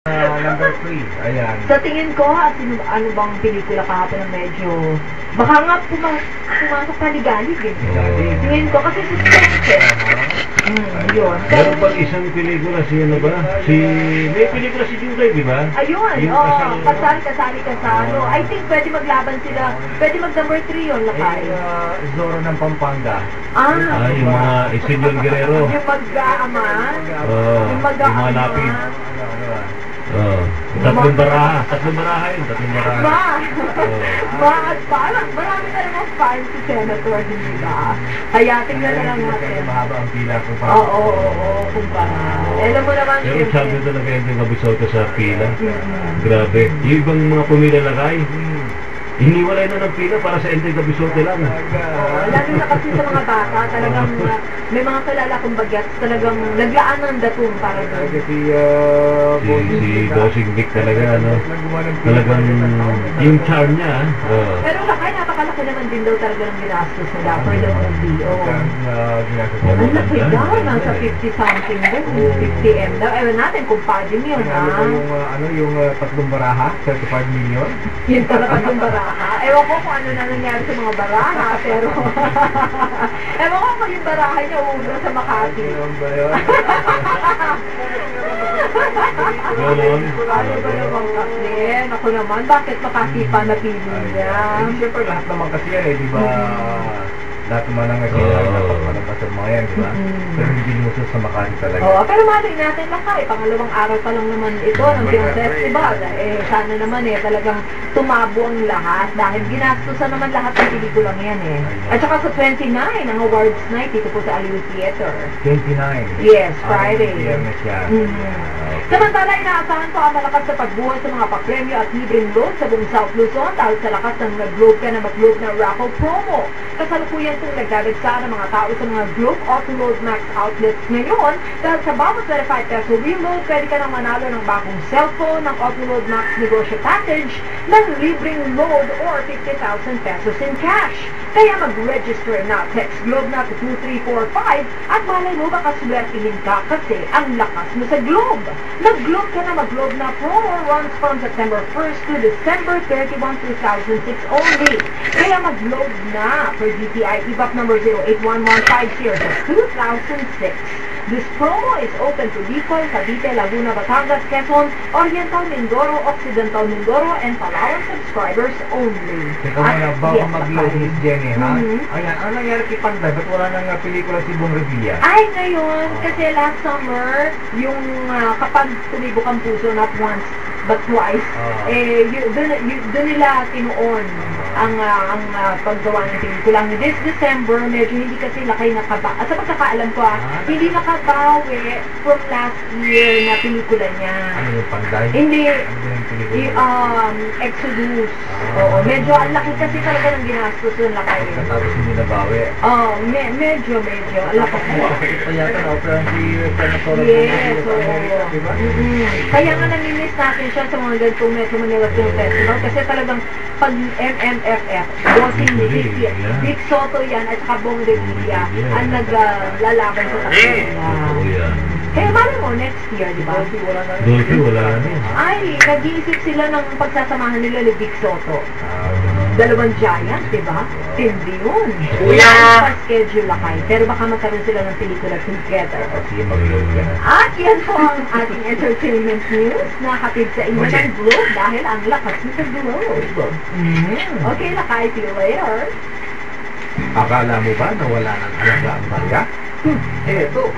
Number 3. Ayan. Sa tingin ko, ano bang pelikula kahapon na medyo... Baka nga pumasok paligalig eh. Tingin ko kasi suspense eh. Yun. Meron pang isang pelikula si ano ba? May pelikula si Juday, di ba? Ayun, kasali kasalo. I think pwede maglaban sila. Pwede mag number 3 yun, Lakay. Zorro ng Pampanga. Yung mga Senyor Guerrero. Yung mag-aaman. Yung mga lapid. Tatlong baraha yun, tatlong baraha. Parang marami na naman fan si Senator, hindi ba? Kaya tingnan na lang natin. Mahaba ang pila kung pa. Oo, kumpara. Alam mo naman, Pero sabi talaga yung Kabisoto sa pila. Grabe. Yung ibang mga pumila Lakay, hiniwalay na ng pila para sa Enteng Kabisote lang. Lalo na kasi sa mga bata, talagang may mga kilala kong bagyat, talagang naglaan ng datong para doon. Si Bossing Vic talaga, ano? Talagang yung charm niya, Pero Lakay, napakalaki naman din daw talaga ng ginastos nila for the movie. Ang laki daw, nasa 50 something din, 50M daw. Ewan natin kung padin yun, ha? Yung tatlong baraha, 35 million? Yun talaga tatlong baraha. Ewan ko kung ano na nangyari sa mga baraha, pero... Ewan ko kung yung baraha niya uubra sa Makati. Ganon. Ano ba naman kasi? Ako naman, bakit Makati pa napili niya? Siyempre lahat naman kasi yan di ba? Lahat naman ang napagpalabas ng mga yan, di ba? Pero hindi lusos sa Makati talaga. Pero maling natin Lakay, pangalawang araw pa lang naman ito ng Film Festival. Sana naman talagang tumabo ang lahat dahil ginastusan naman lahat ng pelikulang yan At saka sa 29, ang awards night dito po sa Aliw Theater. 29? Yes, Friday. Biyernes yan. Samantala, inaasahan po ang malakas sa pagbuhat sa mga papremyo at libreng load sa buong South Luzon dahil sa lakas ng nag-globe ka na mag-globe na raffle promo. Kasalukuyan itong nagdadagsa ng mga tao sa mga Globe Autoload Max outlets ngayon dahil sa bawat 25 peso reload, pwede ka nang manalo ng bagong cellphone ng Autoload Max negosyo package ng libreng load or 50,000 pesos in cash. Kaya mag-register na, text Globe na to 2345 at malay mo baka swertihin ka kasi ang lakas mo sa Globe. Nag-Globe ka na mag-Globe na promo runs from September 1st to December 31, 2006 only. Kaya mag-Globe na for GTI EBAP number 08115 series of 2006. This promo is open to Bicol, Cavite, Laguna, Batangas, Quezon, Oriental Mindoro, Occidental Mindoro, and Palawan subscribers only. Teka muna, bago mag-load Miss Jenny, ha? Ayan, ano nangyari kay Panday? Ba't wala nang pelikula si Bong Revilla? Ay, ngayon, kasi last summer, yung kapag tumibok ang puso, not once, but twice, doon nila tinuon ang paggawa ng pelikula. This December, medyo hindi kasi Lakay nakabawi. At sa pagkakaalam ko, hindi nakabawi from last year na pelikula niya. Ano yung Panday? Hindi. Ano yung pelikula? Exodus. Oo, medyo ang laki kasi talaga ng ginastos yung Lakay. Tapos hindi nabawi. Medyo. Ang laki. Kasi pa yata na-opera si Senator. Yes, kaya nga namimiss natin siya sa mga ganitong Metro Manila Film Festival kasi talagang pag MMFF, Bossing Vic Soto yan at saka Bong Revilla ang naglalaban sa kanila. Kaya malay mo, next year, di ba? Dolphy, wala na. Ay, nag-iisip sila ng pagsasamahan nila ni Vic Soto. Dalawang giant, di ba? Tindi yun. Wala pa-schedule Lakay. Pero baka magkaroon sila ng pelikula together. Kasi mag-load ka na. At yan po ang ating entertainment news na hatid sa inyo ng Globe dahil ang lakas nito sa Globe. Okay, Lakay, see you later. Akala mo ba na wala nang alaga ang barya? Eto.